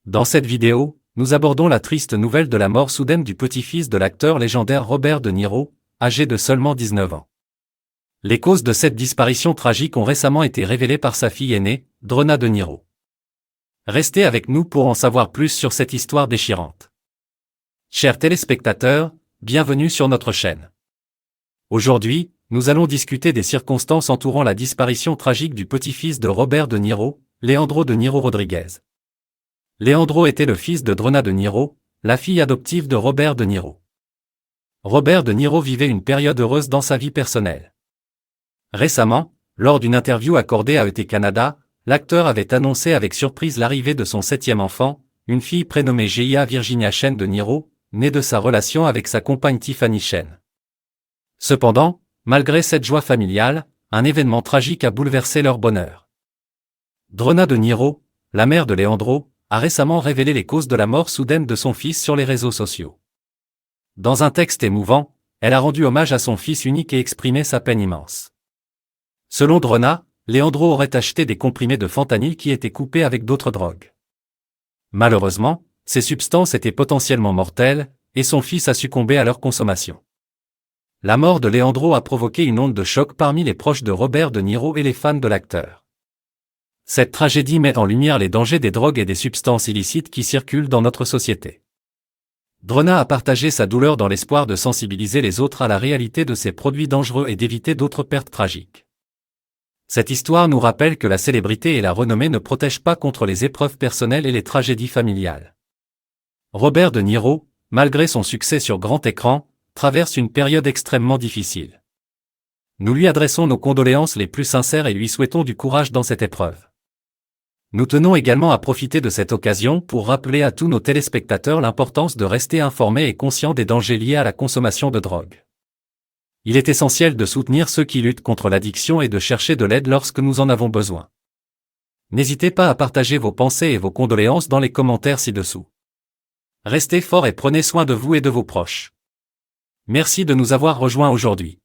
Dans cette vidéo, nous abordons la triste nouvelle de la mort soudaine du petit-fils de l'acteur légendaire Robert De Niro, âgé de seulement 19 ans. Les causes de cette disparition tragique ont récemment été révélées par sa fille aînée, Drona De Niro. Restez avec nous pour en savoir plus sur cette histoire déchirante. Chers téléspectateurs, bienvenue sur notre chaîne. Aujourd'hui, nous allons discuter des circonstances entourant la disparition tragique du petit-fils de Robert De Niro, Leandro De Niro Rodriguez. Leandro était le fils de Drona De Niro, la fille adoptive de Robert De Niro. Robert De Niro vivait une période heureuse dans sa vie personnelle. Récemment, lors d'une interview accordée à ET Canada, l'acteur avait annoncé avec surprise l'arrivée de son 7e enfant, une fille prénommée Geia Virginia Chen De Niro, née de sa relation avec sa compagne Tiffany Chen. Cependant, malgré cette joie familiale, un événement tragique a bouleversé leur bonheur. Drona De Niro, la mère de Leandro, a récemment révélé les causes de la mort soudaine de son fils sur les réseaux sociaux. Dans un texte émouvant, elle a rendu hommage à son fils unique et exprimé sa peine immense. Selon Drona, Leandro aurait acheté des comprimés de fentanyl qui étaient coupés avec d'autres drogues. Malheureusement, ces substances étaient potentiellement mortelles, et son fils a succombé à leur consommation. La mort de Leandro a provoqué une onde de choc parmi les proches de Robert De Niro et les fans de l'acteur. Cette tragédie met en lumière les dangers des drogues et des substances illicites qui circulent dans notre société. Drona a partagé sa douleur dans l'espoir de sensibiliser les autres à la réalité de ces produits dangereux et d'éviter d'autres pertes tragiques. Cette histoire nous rappelle que la célébrité et la renommée ne protègent pas contre les épreuves personnelles et les tragédies familiales. Robert De Niro, malgré son succès sur grand écran, traverse une période extrêmement difficile. Nous lui adressons nos condoléances les plus sincères et lui souhaitons du courage dans cette épreuve. Nous tenons également à profiter de cette occasion pour rappeler à tous nos téléspectateurs l'importance de rester informés et conscients des dangers liés à la consommation de drogue. Il est essentiel de soutenir ceux qui luttent contre l'addiction et de chercher de l'aide lorsque nous en avons besoin. N'hésitez pas à partager vos pensées et vos condoléances dans les commentaires ci-dessous. Restez forts et prenez soin de vous et de vos proches. Merci de nous avoir rejoints aujourd'hui.